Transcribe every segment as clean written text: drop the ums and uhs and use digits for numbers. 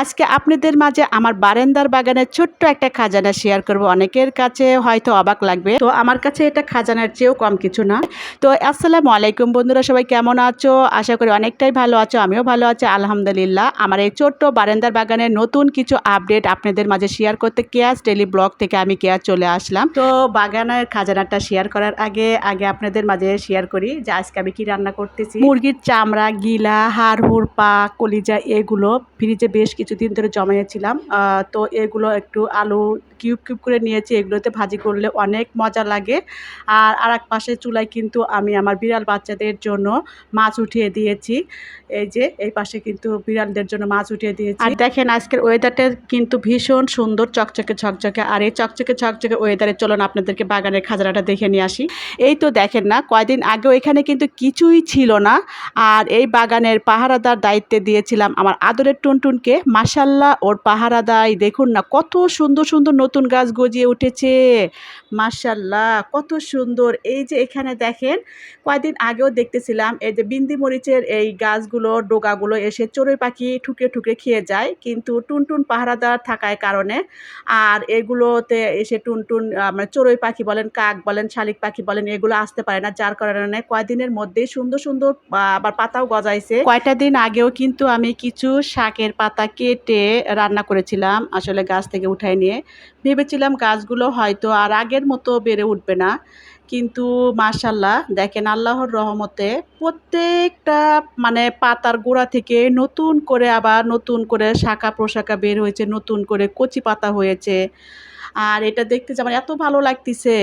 আজকে আপনাদের মাঝে আমার বারান্দার বাগানের ছোট্ট একটা খাজানা শেয়ার করব। অনেকের কাছে হয়তো অবাক লাগবে, তো আমার কাছে এটা খাজানার চেয়েও কম কিছু না। তো আসসালামু আলাইকুম বন্ধুরা, সবাই কেমন আছো? আশা করি অনেকটাই ভালো আছো, আমিও ভালো আছি আলহামদুলিল্লাহ। আমার এই ছোট্ট বারান্দার বাগানের নতুন কিছু আপডেট আপনাদের মাঝে শেয়ার করতে কেয়াস ডেইলি ব্লগ থেকে আমি কেয়াস চলে আসলাম। তো বাগানের খাজানাটা শেয়ার করার আগে আপনাদের মাঝে শেয়ার করি যে আজকে আমি কি রান্না করতেছি। মুরগির চামড়া, গিলা, হাড়, হুড়, পা, কলিজা এগুলো ফ্রিজে বেশ কিছুদিন ধরে জমাইয়েছিলাম। তো এগুলো একটু আলু কিউব কিউব করে নিয়েছি, এগুলোতে ভাজি করলে অনেক মজা লাগে। আর এক পাশে চুলায় কিন্তু আমি আমার বিড়াল বাচ্চাদের জন্য মাছ উঠিয়ে দিয়েছি। এই যে এই পাশে কিন্তু বিড়ালদের জন্য মাছ উঠিয়ে দিয়েছি। আর দেখেন আজকের ওয়েদারটা কিন্তু ভীষণ সুন্দর, চকচকে ঝকঝকে। আর এই চকচকে ঝকঝকে ওয়েদারে চলুন আপনাদেরকে বাগানের খাজানাটা দেখে নিয়ে আসি। এই তো দেখেন না, কয়দিন আগেও এখানে কিন্তু কিছুই ছিল না। আর এই বাগানের পাহারাদার দায়িত্বে দিয়েছিলাম আমার আদরের টুনটুনকে। মাশাল্লাহ, ওর পাহারাদাই দেখুন না কত সুন্দর সুন্দর নতুন গাছ গজিয়ে উঠেছে। মাশাল্লাহ, কত সুন্দর। এই যে এখানে দেখেন, কয়েকদিন আগেও দেখতেছিলাম এই যে বিন্দি মরিচের এই গাছগুলো ডোগাগুলো এসে চড়ুই পাখি ঠুকরে ঠুকরে খেয়ে যায়, কিন্তু টুনটুন পাহারাদার থাকার কারণে আর এগুলোতে এসে টুনটুন মানে চড়ুই পাখি বলেন, কাক বলেন, শালিক পাখি বলেন, এগুলো আসতে পারে না। যার কারণে কয়েকদিনের মধ্যেই সুন্দর সুন্দর আবার পাতাও গজাইছে। কয়টা দিন আগেও কিন্তু আমি কিছু শাকের পাতা কেটে রান্না করেছিলাম, আসলে গাছ থেকে উঠাই নিয়ে। ভেবেছিলাম গাছগুলো হয়তো আর আগের মতো বেড়ে উঠবে না, কিন্তু মাশাল্লাহ দেখেন আল্লাহর রহমতে প্রত্যেকটা মানে পাতার গোড়া থেকে নতুন করে আবার নতুন করে শাখা প্রশাখা বের হয়েছে, নতুন করে কচি পাতা হয়েছে। আর এটা দেখতে যে আমার এত ভালো লাগতেছে।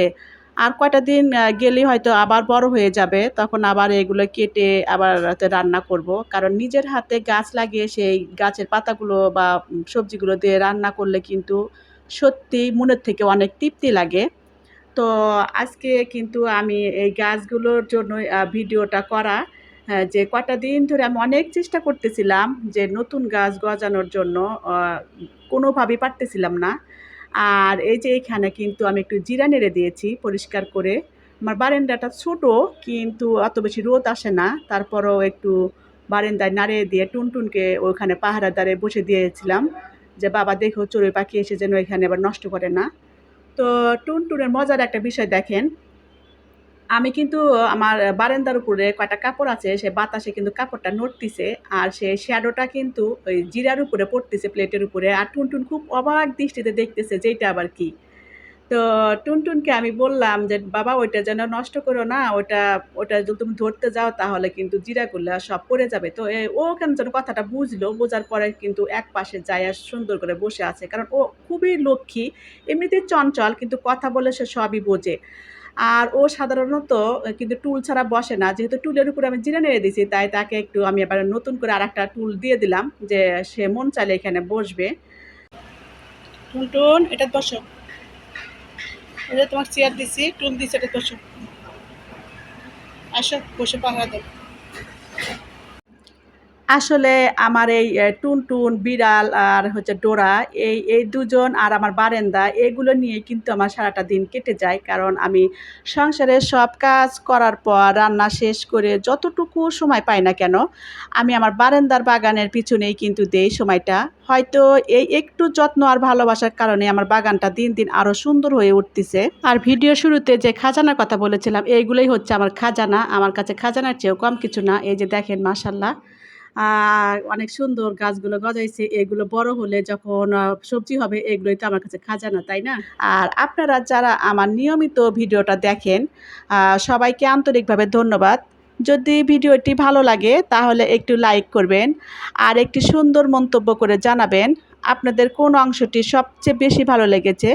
আর কয়টা দিন গেলেই হয়তো আবার বড় হয়ে যাবে, তখন আবার এগুলো কেটে আবার হয়তো রান্না করব। কারণ নিজের হাতে গাছ লাগিয়ে সেই গাছের পাতাগুলো বা সবজিগুলো দিয়ে রান্না করলে কিন্তু সত্যি মনের থেকে অনেক তৃপ্তি লাগে। তো আজকে কিন্তু আমি এই গাছগুলোর জন্যই ভিডিওটা করা। যে কটা দিন ধরে আমি অনেক চেষ্টা করতেছিলাম যে নতুন গাছ গজানোর জন্য, কোনোভাবেই পারতেছিলাম না। আর এই যে এখানে কিন্তু আমি একটু জিরা নেড়ে দিয়েছি পরিষ্কার করে। আমার বারান্দাটা ছোট, কিন্তু অত বেশি রোদ আসে না, তারপরেও একটু বারান্দায় নাড়িয়ে দিয়ে টুনটুনকে ওখানে পাহারাদারে বসে দিয়েছিলাম যে বাবা দেখো চড়ুই পাখি এসে যেন এখানে আবার নষ্ট করে না। তো টুনটুনের মজার একটা বিষয় দেখেন, আমি কিন্তু আমার বারান্দার উপরে কয়টা কাপড় আছে, সে বাতাসে কিন্তু কাপড়টা নড়তিছে। আর সে শ্যাডোটা কিন্তু ওই জিরার উপরে পড়তেছে, প্লেটের উপরে। আর টুনটুন খুব অবাক দৃষ্টিতে দেখতেছে যে এটা আবার কি। তো টুনটুনকে আমি বললাম যে বাবা ওইটা যেন নষ্ট করো না, ওটা ওটা যদি তুমি ধরতে যাও তাহলে কিন্তু জিরাগুলা সব পড়ে যাবে। তো ও কেন যেন কথাটা বুঝলো, বোঝার পরে কিন্তু এক পাশে যায় আর সুন্দর করে বসে আছে, কারণ ও খুবই লক্ষ্মী। এমনিতেই চঞ্চল, কিন্তু কথা বলে সে সবই বোঝে। আর ও সাধারণত কিন্তু টুল ছাড়া বসে না। যেহেতু টুলের উপরে আমি জিরা নেড়ে দিয়েছি, তাই তাকে একটু আমি আবার নতুন করে আরেকটা টুল দিয়ে দিলাম যে সে মন চাইলে এখানে বসবে। টুনটুন, এটা বসো। এই যে তোমাকে চেয়ার দিছি, টুল দিছি, এটা বসো। আসো, বসে পাহারা দাও। আসলে আমার এই টুনটুন, বিড়াল আর হচ্ছে ডোরা, এই দুজন আর আমার বারান্দা, এগুলো নিয়ে কিন্তু আমার সারাটা দিন কেটে যায়। কারণ আমি সংসারের সব কাজ করার পর রান্না শেষ করে যতটুকু সময় পাই না কেন, আমি আমার বারান্দার বাগানের পিছনেই কিন্তু দেই সময়টা। হয়তো এই একটু যত্ন আর ভালোবাসার কারণে আমার বাগানটা দিন দিন আরও সুন্দর হয়ে উঠতেছে। আর ভিডিও শুরুতে যে খাজানার কথা বলেছিলাম, এইগুলোই হচ্ছে আমার খাজানা। আমার কাছে খাজানার চেয়েও কম কিছু না। এই যে দেখেন মাশাল্লাহ, আর অনেক সুন্দর গাছগুলো গজাইছে। এগুলো বড় হলে যখন সবজি হবে, এগুলোই তো আমার কাছে খাজানা, তাই না? আর আপনারা যারা আমার নিয়মিত ভিডিওটা দেখেন, সবাইকে আন্তরিকভাবে ধন্যবাদ। যদি ভিডিওটি ভালো লাগে তাহলে একটু লাইক করবেন আর একটি সুন্দর মন্তব্য করে জানাবেন আপনাদের কোন অংশটি সবচেয়ে বেশি ভালো লেগেছে।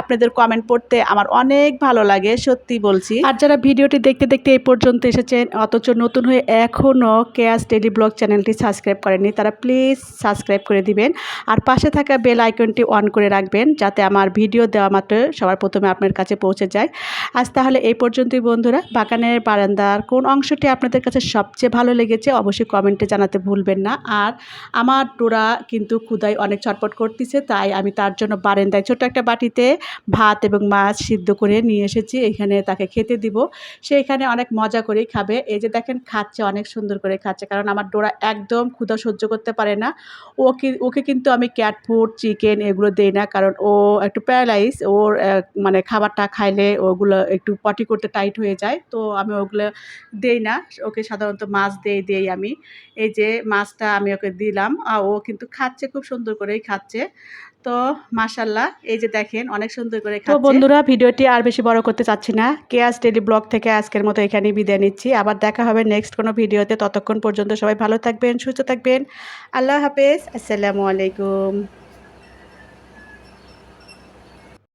আপনাদের কমেন্ট পড়তে আমার অনেক ভালো লাগে, সত্যি বলছি। আর যারা ভিডিওটি দেখতে দেখতে এই পর্যন্ত এসেছেন অথচ নতুন হয়ে এখনও কেয়াস ডেইলি ব্লগ চ্যানেলটি সাবস্ক্রাইব করেননি, তারা প্লিজ সাবস্ক্রাইব করে দিবেন। আর পাশে থাকা বেল আইকনটি অন করে রাখবেন, যাতে আমার ভিডিও দেওয়া মাত্র সবার প্রথমে আপনার কাছে পৌঁছে যায়। আজ তাহলে এই পর্যন্তই বন্ধুরা। বাগানের বারান্দার কোন অংশটি আপনাদের কাছে সবচেয়ে ভালো লেগেছে অবশ্যই কমেন্টে জানাতে ভুলবেন না। আর আমার ডোরা কিন্তু ক্ষুধায় অনেক ছটফট করতেছে, তাই আমি তার জন্য বারান্দায় ছোট্ট একটা বাটিতে ভাত এবং মাছ সিদ্ধ করে নিয়ে এসেছি, এখানে তাকে খেতে দিব। সে এখানে অনেক মজা করেই খাবে। এই যে দেখেন খাচ্ছে, অনেক সুন্দর করে খাচ্ছে, কারণ আমার ডোরা একদম ক্ষুধা সহ্য করতে পারে না। ওকে কিন্তু আমি ক্যাট ফুড, চিকেন এগুলো দেই না, কারণ ও একটু প্যারালাইজ। ওর মানে খাবারটা খাইলে ওগুলো একটু পটি করতে টাইট হয়ে যায়, তো আমি ওগুলো দেই না। ওকে সাধারণত মাছ দেই আমি। এই যে মাছটা আমি ওকে দিলাম, ও কিন্তু খাচ্ছে, খুব সুন্দর করেই খাচ্ছে। তো মাশাআল্লাহ, এই যে দেখেন অনেক সুন্দর করে খাচ্ছে। তো বন্ধুরা, ভিডিওটি আর বেশি বড় করতে চাচ্ছি না। কেয়াস ডেইলি ব্লগ থেকে আজকের মতো এখানেই বিদায় নিচ্ছি। আবার দেখা হবে নেক্সট কোনো ভিডিওতে। ততক্ষণ পর্যন্ত সবাই ভালো থাকবেন, সুস্থ থাকবেন। আল্লাহ হাফেজ। আসসালামু আলাইকুম।